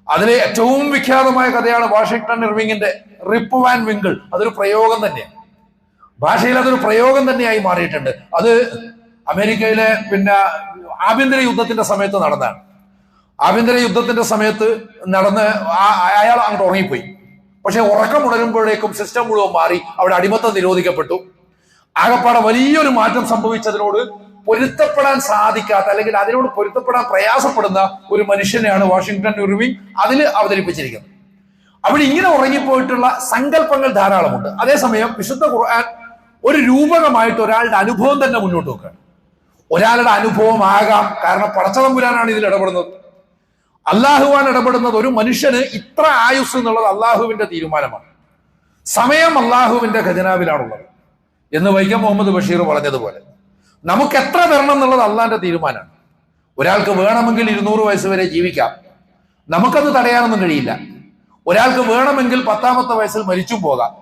അതിലെ ഏറ്റവും വിഖ്യാതമായ കഥയാണ് വാഷിംഗ്ടൺ ഇർവിങ്ങിന്റെ റിപ്പ് വാൻ വിങ്കിൾ. അതൊരു പ്രയോഗം തന്നെയാണ്, ഭാഷയിൽ അതൊരു പ്രയോഗം തന്നെയായി മാറിയിട്ടുണ്ട്. അത് അമേരിക്കയിലെ ആഭ്യന്തര യുദ്ധത്തിന്റെ സമയത്ത് നടന്നതാണ്. ആഭ്യന്തര യുദ്ധത്തിന്റെ സമയത്ത് അയാൾ അങ്ങോട്ട് ഉറങ്ങിപ്പോയി. പക്ഷെ ഉറക്കം ഉണരുമ്പോഴേക്കും സിസ്റ്റം മുഴുവൻ മാറി. അവിടെ അടിമത്തം നിരോധിക്കപ്പെട്ടു. ആകപ്പാടെ വലിയൊരു മാറ്റം സംഭവിച്ചതിനോട് പൊരുത്തപ്പെടാൻ സാധിക്കാത്ത, അല്ലെങ്കിൽ അതിനോട് പൊരുത്തപ്പെടാൻ പ്രയാസപ്പെടുന്ന ഒരു മനുഷ്യനെയാണ് വാഷിംഗ്ടൺ ഇർവിങ് അതിൽ അവതരിപ്പിച്ചിരിക്കുന്നത്. അവിടെ ഇങ്ങനെ ഉറങ്ങിപ്പോയിട്ടുള്ള സങ്കല്പങ്ങൾ ധാരാളമുണ്ട്. അതേസമയം വിശുദ്ധ ഖുർആൻ ഒരു രൂപകമായിട്ട് ഒരാളുടെ അനുഭവം തന്നെ മുന്നോട്ട് വെക്കുകയാണ്. ഒരാളുടെ അനുഭവം ആകാം, കാരണം പടച്ചതമ്പുരാനാണ് ഇതിൽ ഇടപെടുന്നത്. അള്ളാഹുവാണ് ഇടപെടുന്നത്. ഒരു മനുഷ്യന് ഇത്ര ആയുസ് എന്നുള്ളത് അള്ളാഹുവിന്റെ തീരുമാനമാണ്. സമയം അള്ളാഹുവിന്റെ ഖജനാവിലാണുള്ളത് എന്ന് വൈക്കം മുഹമ്മദ് ബഷീർ പറഞ്ഞതുപോലെ നമുക്ക് എത്ര തരണം എന്നുള്ളത് അള്ളാന്റെ തീരുമാനമാണ്. ഒരാൾക്ക് വേണമെങ്കിൽ 200 വയസ്സ് വരെ ജീവിക്കാം, നമുക്കത് തടയാനൊന്നും കഴിയില്ല. ഒരാൾക്ക് വേണമെങ്കിൽ 10ാമത്തെ വയസ്സിൽ മരിച്ചും പോകാം,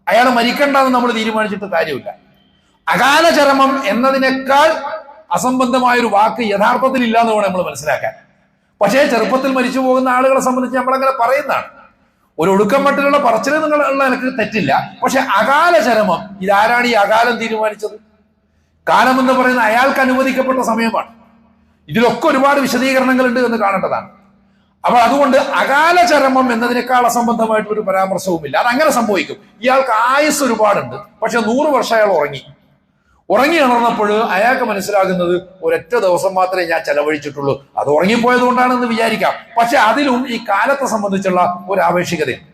അയാൾ മരിക്കണ്ടെന്ന് നമ്മൾ തീരുമാനിച്ചിട്ട് കാര്യമില്ല. അകാല ചരമം എന്നതിനേക്കാൾ അസംബന്ധമായൊരു വാക്ക് യഥാർത്ഥത്തിൽ ഇല്ല എന്ന് വേണം നമ്മൾ മനസ്സിലാക്കാൻ. പക്ഷേ ചെറുപ്പത്തിൽ മരിച്ചു പോകുന്ന ആളുകളെ സംബന്ധിച്ച് നമ്മളങ്ങനെ പറയുന്നതാണ്. ഒരു ഒടുക്കം മട്ടിലുള്ള പറച്ചിൽ നിങ്ങളുള്ള എനിക്ക് തെറ്റില്ല. പക്ഷെ അകാല ചരമം, ഇതാരാണ് ഈ അകാലം തീരുമാനിച്ചത്? കാലം എന്ന് പറയുന്ന അയാൾക്ക് അനുവദിക്കപ്പെട്ട സമയമാണ്. ഇതിലൊക്കെ ഒരുപാട് വിശദീകരണങ്ങളുണ്ട് എന്ന് കാണേണ്ടതാണ്. അപ്പൊ അതുകൊണ്ട് അകാല ചരമം എന്നതിനേക്കാൾ അസംബന്ധമായിട്ട് ഒരു പരാമർശവുമില്ല. അതങ്ങനെ സംഭവിക്കും. ഇയാൾക്ക് ആയുസ് ഒരുപാടുണ്ട്, പക്ഷെ 100 വർഷം അയാൾ ഉറങ്ങി ഉണർന്നപ്പോൾ അയാൾക്ക് മനസ്സിലാകുന്നത് ഒരൊറ്റ ദിവസം മാത്രമേ ഞാൻ ചെലവഴിച്ചിട്ടുള്ളൂ, അത് ഉറങ്ങിപ്പോയത് കൊണ്ടാണെന്ന് വിചാരിക്കാം. പക്ഷെ അതിലും ഈ കാലത്തെ സംബന്ധിച്ചുള്ള ഒരു ആവേശികതയാണ്.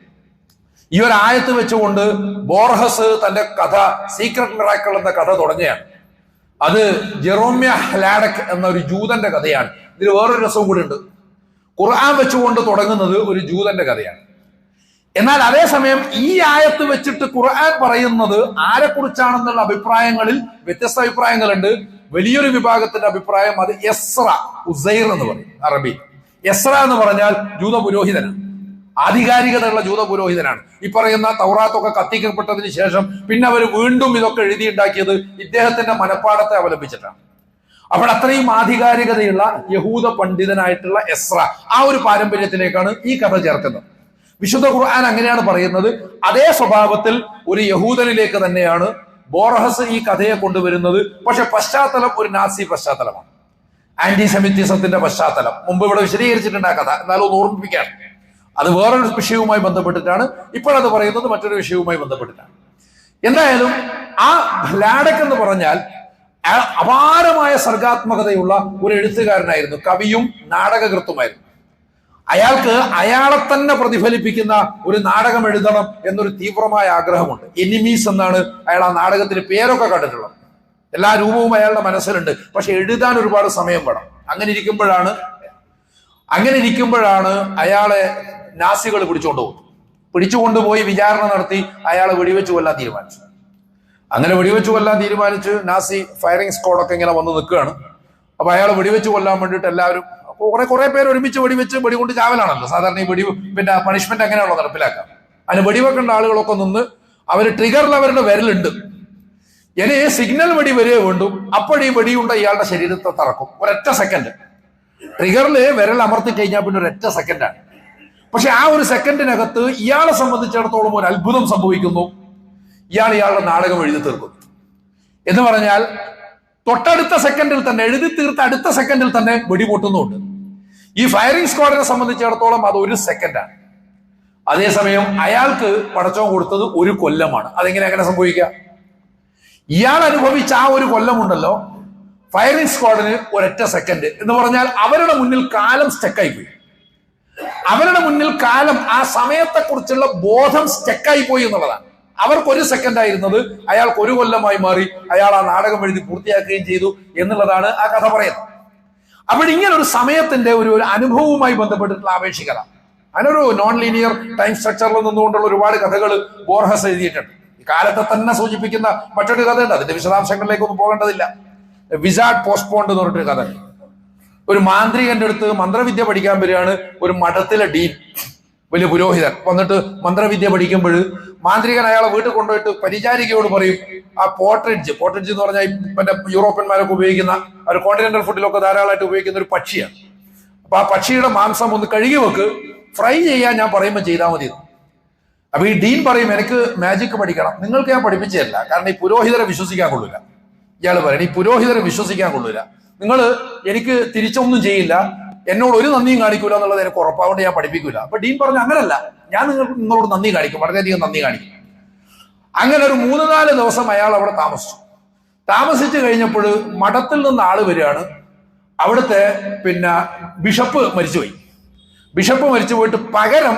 ഈ ഒരു ആയത്ത് വെച്ചുകൊണ്ട് ബോർഹസ് തന്റെ കഥ സീക്രട്ട് മിറാക്കിൾ എന്ന കഥ തുടങ്ങുകയാണ്. അത് ജെറോമ്യ ഹ്ലാഡക് എന്ന ഒരു ജൂതന്റെ കഥയാണ്. ഇതിൽ വേറൊരു രസവും കൂടി ഉണ്ട്. ഖുർആൻ വെച്ചുകൊണ്ട് തുടങ്ങുന്നത് ഒരു ജൂതന്റെ കഥയാണ്. എന്നാൽ അതേസമയം ഈ ആയത്ത് വെച്ചിട്ട് ഖുർആൻ പറയുന്നത് ആരെക്കുറിച്ചാണെന്നുള്ള അഭിപ്രായങ്ങളിൽ വ്യത്യസ്ത അഭിപ്രായങ്ങളുണ്ട്. വലിയൊരു വിഭാഗത്തിന്റെ അഭിപ്രായം അത് ഉസൈർ എന്ന് പറയും അറബി. യസ്ര എന്ന് പറഞ്ഞാൽ ജൂത പുരോഹിതനാണ്, ആധികാരികതയുള്ള ജൂത പുരോഹിതനാണ്. ഈ പറയുന്ന തൗറാത്തൊക്കെ കത്തിക്കപ്പെട്ടതിന് ശേഷം പിന്നെ അവർ വീണ്ടും ഇതൊക്കെ എഴുതിയുണ്ടാക്കിയത് ഇദ്ദേഹത്തിന്റെ മനപ്പാടത്തെ അവലംബിച്ചിട്ടാണ്. അപ്പോൾ അത്രയും ആധികാരികതയുള്ള യഹൂദ പണ്ഡിതനായിട്ടുള്ള യസ്ര, ആ ഒരു പാരമ്പര്യത്തിലേക്കാണ് ഈ കഥ ചേർക്കുന്നത്. വിശുദ്ധ ഖുർആൻ അങ്ങനെയാണ് പറയുന്നത്. അതേ സ്വഭാവത്തിൽ ഒരു യഹൂദനിലേക്ക് തന്നെയാണ് ബോർഹസ് ഈ കഥയെ കൊണ്ടുവരുന്നത്. പക്ഷെ പശ്ചാത്തലം ഒരു നാസി പശ്ചാത്തലമാണ്, ആന്റിസെമിറ്റിസത്തിന്റെ പശ്ചാത്തലം. മുമ്പ് ഇവിടെ വിശദീകരിച്ചിട്ടുണ്ട് ആ കഥ, എന്നാലും ഒന്ന് ഓർമ്മിപ്പിക്കാൻ. അത് വേറൊരു വിഷയവുമായി ബന്ധപ്പെട്ടിട്ടാണ്. ഇപ്പോഴത് പറയുന്നത് മറ്റൊരു വിഷയവുമായി ബന്ധപ്പെട്ടിട്ടാണ്. എന്തായാലും ആ ലാഡക് എന്ന് പറഞ്ഞാൽ അപാരമായ സർഗാത്മകതയുള്ള ഒരു എഴുത്തുകാരനായിരുന്നു, കവിയും നാടകകൃത്തുമായിരുന്നു. അയാൾക്ക് അയാളെ തന്നെ പ്രതിഫലിപ്പിക്കുന്ന ഒരു നാടകം എഴുതണം എന്നൊരു തീവ്രമായ ആഗ്രഹമുണ്ട്. എനിമീസ് എന്നാണ് അയാൾ ആ നാടകത്തിന് പേരൊക്കെ കണ്ടിട്ടുള്ളത്. എല്ലാ രൂപവും അയാളുടെ മനസ്സിലുണ്ട്, പക്ഷെ എഴുതാൻ ഒരുപാട് സമയം വേണം. അങ്ങനെ ഇരിക്കുമ്പോഴാണ് അയാളെ നാസികൾ പിടിച്ചുകൊണ്ടുപോയി വിചാരണ നടത്തി അയാളെ വെടിവെച്ച് കൊല്ലാൻ തീരുമാനിച്ചു. അങ്ങനെ വെടിവെച്ച് കൊല്ലാൻ തീരുമാനിച്ച് നാസി ഫയറിംഗ് സ്ക്വാഡൊക്കെ ഇങ്ങനെ വന്ന് നിൽക്കുകയാണ്. അപ്പൊ അയാളെ വെടിവെച്ച് കൊല്ലാൻ വേണ്ടിയിട്ട് എല്ലാവരും കുറെ പേര് ഒരുമിച്ച് വെടികൊണ്ട് ചാവലാണല്ലോ സാധാരണ. ഈ പിന്നെ പണിഷ്മെന്റ് അങ്ങനെയുള്ള നടപ്പിലാക്കാം. അതിന് വെടിവെക്കേണ്ട ആളുകളൊക്കെ നിന്ന് അവര് ട്രിഗറിൽ അവരുടെ വിരലുണ്ട്. ഇനി സിഗ്നൽ വെടി വരികയെ വേണ്ടും. അപ്പോഴീ വെടിയുണ്ട ഇയാളുടെ ശരീരത്തെ തറക്കും. ഒരൊറ്റ സെക്കൻഡ് ട്രിഗറിൽ വിരൽ അമർത്തി കഴിഞ്ഞാൽ പിന്നെ ഒരൊറ്റ സെക്കൻഡാണ്. പക്ഷെ ആ ഒരു സെക്കൻഡിനകത്ത് ഇയാളെ സംബന്ധിച്ചിടത്തോളം ഒരു അത്ഭുതം സംഭവിക്കുന്നു. ഇയാളുടെ നാടകം എഴുതി തീർക്കുന്നു. എന്ന് പറഞ്ഞാൽ തൊട്ടടുത്ത സെക്കൻഡിൽ തന്നെ എഴുതി തീർത്ത അടുത്ത സെക്കൻഡിൽ തന്നെ വെടിപൊട്ടുന്നുണ്ട്. ഈ ഫയറിംഗ് സ്ക്വാഡിനെ സംബന്ധിച്ചിടത്തോളം അത് 1 സെക്കൻഡാണ്. അതേസമയം അയാൾക്ക് പടച്ചോൻ കൊടുത്തത് 1 കൊല്ലമാണ്. അങ്ങനെ സംഭവിക്കുക? ഇയാൾ അനുഭവിച്ച ആ 1 കൊല്ലമുണ്ടല്ലോ, ഫയറിംഗ് സ്ക്വാഡിന് ഒരൊറ്റ സെക്കൻഡ് എന്ന് പറഞ്ഞാൽ അവരുടെ മുന്നിൽ കാലം സ്റ്റക്കായി പോയി. അവരുടെ മുന്നിൽ കാലം, ആ സമയത്തെക്കുറിച്ചുള്ള ബോധം സ്റ്റക്കായി പോയി എന്നുള്ളതാണ്. അവർക്ക് 1 സെക്കൻഡ് ആയിരുന്നത് അയാൾക്ക് 1 കൊല്ലമായി മാറി. അയാൾ ആ നാടകം എഴുതി പൂർത്തിയാക്കുകയും ചെയ്തു എന്നുള്ളതാണ് ആ കഥ പറയുന്നത്. അപ്പോൾ ഇങ്ങനെ ഒരു സമയത്തിന്റെ ഒരു അനുഭവവുമായി ബന്ധപ്പെട്ടിട്ടുള്ള ആവേശികത, അതിനൊരു നോൺ ലീനിയർ ടൈം സ്ട്രക്ചറിൽ നിന്നുകൊണ്ടുള്ള ഒരുപാട് കഥകൾ ബോർഹസ് എഴുതിയിട്ടുണ്ട്. ഈ കാലത്തെ തന്നെ സൂചിപ്പിക്കുന്ന മറ്റൊരു കഥയുണ്ട്, അതിന്റെ വിശദാംശങ്ങളിലേക്കൊന്നും പോകേണ്ടതില്ല. വിസാർഡ് പോസ്റ്റ്പോണ്ട് എന്ന് പറഞ്ഞിട്ടൊരു കഥ. ഒരു മാന്ത്രികന്റെ അടുത്ത് മന്ത്രവിദ്യ പഠിക്കാൻ വരികയാണ് ഒരു മഠത്തിലെ ഡീൻ, വലിയ പുരോഹിതൻ. വന്നിട്ട് മന്ത്രവിദ്യ പഠിക്കുമ്പോൾ മാന്ത്രികൻ അയാളെ വീട്ടിൽ കൊണ്ടുപോയിട്ട് പരിചാരികയോട് പറയും, ആ പോട്രിഡ്ജ് എന്ന് പറഞ്ഞാൽ പിന്നെ യൂറോപ്യന്മാരൊക്കെ ഉപയോഗിക്കുന്ന ഒരു കോണ്ടിനെന്റൽ ഫുഡിലൊക്കെ ധാരാളമായിട്ട് ഉപയോഗിക്കുന്ന ഒരു പക്ഷിയാണ്. അപ്പൊ ആ പക്ഷിയുടെ മാംസം ഒന്ന് കഴുകി വെക്ക്, ഫ്രൈ ചെയ്യാൻ ഞാൻ പറയുമ്പോൾ ചെയ്താൽ മതി. അപ്പൊ ഈ ഡീൻ പറയും, എനിക്ക് മാജിക് പഠിക്കണം, നിങ്ങൾക്ക് ഞാൻ പഠിപ്പിച്ചതല്ല, കാരണം ഈ പുരോഹിതരെ വിശ്വസിക്കാൻ കൊള്ളില്ല. ഇയാൾ പറയണം, ഈ പുരോഹിതരെ വിശ്വസിക്കാൻ കൊള്ളില്ല, നിങ്ങൾ എനിക്ക് തിരിച്ചൊന്നും ചെയ്യില്ല, എന്നോട് ഒരു നന്ദിയും കാണിക്കൂല എന്നുള്ളത് എനിക്ക് ഉറപ്പാകൊണ്ട് ഞാൻ പഠിപ്പിക്കൂല. അപ്പൊ ഡീൻ പറഞ്ഞു, അങ്ങനല്ല, ഞാൻ നിങ്ങളോട് നന്ദി കാണിക്കും, വളരെയധികം നന്ദി കാണിക്കും. അങ്ങനെ ഒരു 3-4 ദിവസം അയാൾ അവിടെ താമസിച്ചു കഴിഞ്ഞപ്പോൾ മഠത്തിൽ നിന്ന് ആള് വരികയാണ്. അവിടുത്തെ പിന്നെ ബിഷപ്പ് മരിച്ചുപോയി. ബിഷപ്പ് മരിച്ചു പോയിട്ട് പകരം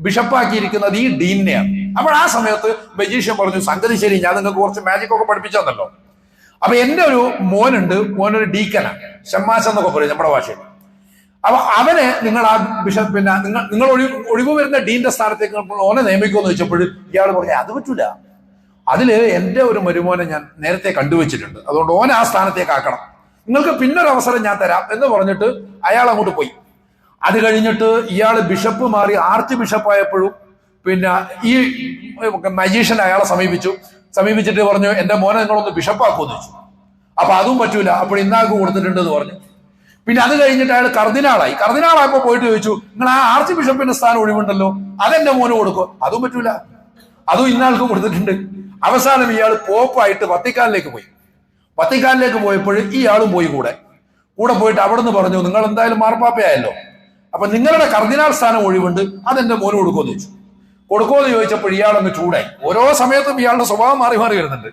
ബിഷപ്പാക്കിയിരിക്കുന്നത് ഈ ഡീനെയാണ്. അപ്പോൾ ആ സമയത്ത് മജീഷ്യൻ പറഞ്ഞു, സംഗതി ശരി, ഞാൻ നിങ്ങൾക്ക് കുറച്ച് മാജിക് ഒക്കെ പഠിപ്പിച്ചതല്ലോ. അപ്പൊ എന്റെ ഒരു മോനൊരു ഡീക്കനാണ്, ഷമ്മാസ് എന്നൊക്കെ പറയും നമ്മുടെ ഭാഷയിൽ. അപ്പൊ അവനെ നിങ്ങൾ ആ ബിഷപ്പ് പിന്നെ നിങ്ങൾ ഒഴിവ് വരുന്ന ഡീന്റെ സ്ഥാനത്തേക്ക് ഓനെ നിയമിക്കുമെന്ന് ചോദിച്ചപ്പോൾ ഇയാൾ പറഞ്ഞു അത് പറ്റൂല, അതില് എന്റെ ഒരു മരുമോനെ ഞാൻ നേരത്തെ കണ്ടുവച്ചിട്ടുണ്ട്, അതുകൊണ്ട് ഓനെ ആ സ്ഥാനത്തേക്ക് ആക്കണം, നിങ്ങൾക്ക് പിന്നൊരു അവസരം ഞാൻ തരാം എന്ന് പറഞ്ഞിട്ട് അയാൾ അങ്ങോട്ട് പോയി. അത് കഴിഞ്ഞിട്ട് ഇയാൾ ബിഷപ്പ് മാറി ആർച്ച് ബിഷപ്പായപ്പോഴും പിന്നെ ഈ മജീഷ്യൻ അയാളെ സമീപിച്ചിട്ട് പറഞ്ഞു എന്റെ മോനെ നിങ്ങളൊന്ന് ബിഷപ്പാക്കുമെന്ന് ചോദിച്ചു. അപ്പൊ അതും പറ്റൂല, അപ്പോൾ ഇന്നാൾക്ക് കൊടുത്തിട്ടുണ്ട് എന്ന് പറഞ്ഞു. പിന്നെ അത് കഴിഞ്ഞിട്ട് അയാൾ കർദിനാളായപ്പോ പോയിട്ട് ചോദിച്ചു നിങ്ങൾ ആ ആർച്ച് ബിഷപ്പിന്റെ സ്ഥാനം ഒഴിവുണ്ടല്ലോ അതെന്റെ മോന് കൊടുക്കും, അതും പറ്റൂല, അതും ഇന്നാൾക്ക് കൊടുത്തിട്ടുണ്ട്. അവസാനം ഇയാൾ പോപ്പായിട്ട് വത്തിക്കാനിലേക്ക് പോയപ്പോൾ ഇയാളും പോയി കൂടെ പോയിട്ട് അവിടുന്ന് പറഞ്ഞു നിങ്ങൾ എന്തായാലും മാർപ്പാപ്പയായല്ലോ, അപ്പൊ നിങ്ങളുടെ കർദിനാൾ സ്ഥാനം ഒഴിവുണ്ട് അതെന്റെ മോന് കൊടുക്കുമെന്ന് ചോദിച്ചു. കൊടുക്കുമെന്ന് ചോദിച്ചപ്പോൾ ഇയാളങ്ങ് ചൂടായി. ഓരോ സമയത്തും ഇയാളുടെ സ്വഭാവം മാറി വരുന്നുണ്ട്.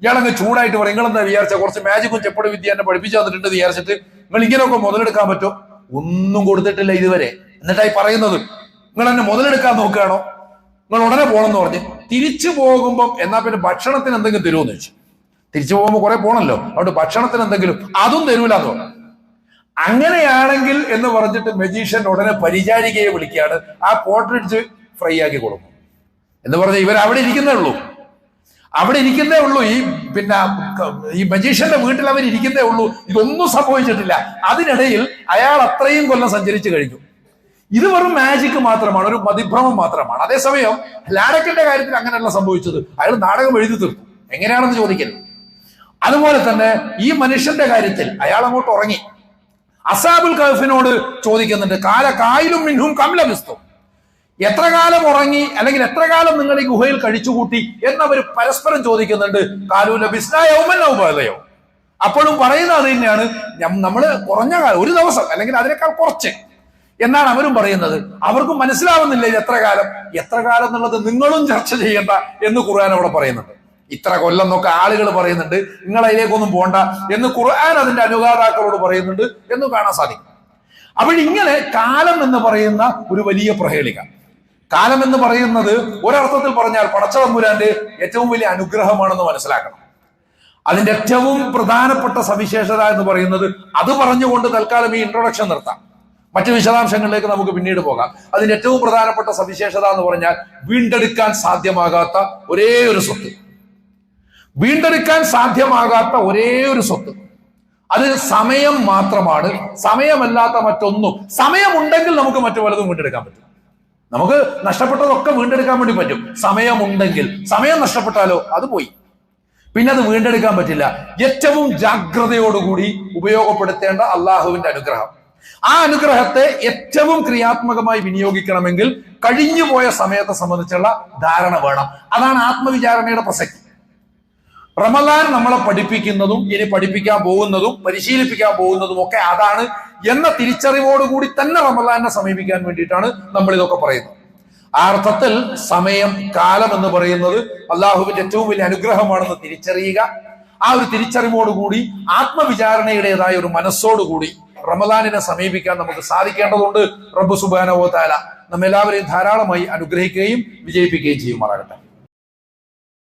ഇയാളങ്ങ് ചൂടായിട്ട് പറയും നിങ്ങളെന്താ വിചാരിച്ച കുറച്ച് മാജിക്കും ചെപ്പടി വിദ്യ എന്നെ പഠിപ്പിച്ചു തന്നിട്ടുണ്ട് വിചാരിച്ചിട്ട് നിങ്ങൾ ഇങ്ങനെയൊക്കെ മുതലെടുക്കാൻ പറ്റുമോ, ഒന്നും കൊടുത്തിട്ടില്ല ഇതുവരെ, എന്നിട്ടായി പറയുന്നത് നിങ്ങൾ എന്നെ മുതലെടുക്കാൻ നോക്കുകയാണോ, നിങ്ങൾ ഉടനെ പോകണമെന്ന് പറഞ്ഞ് തിരിച്ചു പോകുമ്പം എന്നാ പിന്നെ ഭക്ഷണത്തിന് എന്തെങ്കിലും തരുമെന്ന് ചോദിച്ചു. തിരിച്ചു പോകുമ്പോൾ കുറെ പോകണല്ലോ, അതുകൊണ്ട് ഭക്ഷണത്തിന് എന്തെങ്കിലും അതും തരൂലെന്ന് പറഞ്ഞു. അങ്ങനെയാണെങ്കിൽ എന്ന് പറഞ്ഞിട്ട് മജീഷ്യൻ ഉടനെ പരിചാരികയെ വിളിക്കുകയാണ്, ആ പോട്രിഡ്ജ് ഫ്രൈ ആക്കി കൊടുക്കും എന്ന് പറഞ്ഞ് ഇവർ അവിടെ ഇരിക്കുന്നേ ഉള്ളൂ. ഈ മജീഷ്യന്റെ വീട്ടിൽ അവർ ഇരിക്കുന്നേ ഉള്ളൂ, ഇതൊന്നും സംഭവിച്ചിട്ടില്ല. അതിനിടയിൽ അയാൾ അത്രയും കൊല്ലം സഞ്ചരിച്ചു കഴിഞ്ഞു. ഇത് വെറും മാജിക് മാത്രമാണ്, ഒരു മതിഭ്രമം മാത്രമാണ്. അതേസമയം ലാഡക്കിന്റെ കാര്യത്തിൽ അങ്ങനെയല്ല സംഭവിച്ചത്, അയാൾ നാടകം എഴുതി തീർത്തു. എങ്ങനെയാണെന്ന് ചോദിക്കരുത്. അതുപോലെ തന്നെ ഈ മനുഷ്യന്റെ കാര്യത്തിൽ അയാൾ അങ്ങോട്ട് ഉറങ്ങി. അസാബുൽ കഹ്ഫിനോട് ചോദിക്കുന്നുണ്ട് കായിലും മിൻഹും കം ലബിസ്തും, എത്ര കാലം ഉറങ്ങി അല്ലെങ്കിൽ എത്ര കാലം നിങ്ങൾ ഈ ഗുഹയിൽ കഴിച്ചുകൂട്ടി എന്നവർ പരസ്പരം ചോദിക്കുന്നുണ്ട്. കാലു ലബിസ്നാ യൗമൻ ഔ ബഅദ. അപ്പോഴും പറയുന്നത് അത് തന്നെയാണ്, നമ്മള് കുറഞ്ഞ കാലം, ഒരു ദിവസം അല്ലെങ്കിൽ അതിനേക്കാൾ കുറച്ച് എന്നാണ് അവരും പറയുന്നത്. അവർക്കും മനസ്സിലാവുന്നില്ല ഇത് എത്ര കാലം എന്നുള്ളത് നിങ്ങളും ചർച്ച ചെയ്യേണ്ട എന്ന് ഖുർആൻ അവിടെ പറയുന്നുണ്ട്. ഇത്ര കൊല്ലം എന്നൊക്കെ ആളുകൾ പറയുന്നുണ്ട്, നിങ്ങൾ അതിലേക്കൊന്നും പോണ്ട എന്ന് ഖുർആൻ അതിന്റെ അനുഗാതാക്കളോട് പറയുന്നുണ്ട് എന്ന് കാണാൻ സാധിക്കും. അപ്പോഴിങ്ങനെ കാലം എന്ന് പറയുന്ന ഒരു വലിയ പ്രഹേളിക, കാലം എന്ന് പറയുന്നത് ഒരർത്ഥത്തിൽ പറഞ്ഞാൽ പടച്ചതമ്പുരാന്റെ ഏറ്റവും വലിയ അനുഗ്രഹമാണെന്ന് മനസ്സിലാക്കണം. അതിന്റെ ഏറ്റവും പ്രധാനപ്പെട്ട സവിശേഷത എന്ന് പറയുന്നത്, അത് പറഞ്ഞുകൊണ്ട് തൽക്കാലം ഈ ഇൻട്രൊഡക്ഷൻ നിർത്താം, മറ്റു വിശദാംശങ്ങളിലേക്ക് നമുക്ക് പിന്നീട് പോകാം. അതിന്റെ ഏറ്റവും പ്രധാനപ്പെട്ട സവിശേഷത എന്ന് പറഞ്ഞാൽ വീണ്ടെടുക്കാൻ സാധ്യമാകാത്ത ഒരേ ഒരു സ്വത്ത്, അത് സമയം മാത്രമാണ്. സമയമല്ലാത്ത മറ്റൊന്നും, സമയമുണ്ടെങ്കിൽ നമുക്ക് മറ്റു പലതും വീണ്ടെടുക്കാൻ പറ്റും. നമുക്ക് നഷ്ടപ്പെട്ടതൊക്കെ വീണ്ടെടുക്കാൻ വേണ്ടി പറ്റും സമയമുണ്ടെങ്കിൽ. സമയം നഷ്ടപ്പെട്ടാലോ അത് പോയി, പിന്നെ അത് വീണ്ടെടുക്കാൻ പറ്റില്ല. ഏറ്റവും ജാഗ്രതയോടുകൂടി ഉപയോഗപ്പെടുത്തേണ്ട അള്ളാഹുവിന്റെ അനുഗ്രഹം, ആ അനുഗ്രഹത്തെ ഏറ്റവും ക്രിയാത്മകമായി വിനിയോഗിക്കണമെങ്കിൽ കഴിഞ്ഞുപോയ സമയത്തെ സംബന്ധിച്ചുള്ള ധാരണ വേണം. അതാണ് ആത്മവിചാരണയുടെ പ്രസക്തി. റമദാൻ നമ്മളെ പഠിപ്പിക്കുന്നതും ഇനി പഠിപ്പിക്കാൻ പോകുന്നതും പരിശീലിപ്പിക്കാൻ പോകുന്നതും ഒക്കെ അതാണ് എന്ന തിരിച്ചറിവോടുകൂടി തന്നെ റമദാനെ സമീപിക്കാൻ വേണ്ടിയിട്ടാണ് നമ്മൾ ഇതൊക്കെ പറയുന്നത്. ആ അർത്ഥത്തിൽ സമയം, കാലം എന്ന് പറയുന്നത് അള്ളാഹുവിന്റെ ഏറ്റവും വലിയ അനുഗ്രഹമാണെന്ന് തിരിച്ചറിയുക. ആ ഒരു തിരിച്ചറിവോടുകൂടി ആത്മവിചാരണയുടേതായ ഒരു മനസ്സോടുകൂടി റമദാനിനെ സമീപിക്കാൻ നമുക്ക് സാധിക്കേണ്ടതുണ്ട്. റബ്ബ് സുബ്ഹാനഹു വ തആല നമ്മെല്ലാവരെയും ധാരാളമായി അനുഗ്രഹിക്കുകയും വിജയിപ്പിക്കുകയും ചെയ്യുമാറാകട്ടെ.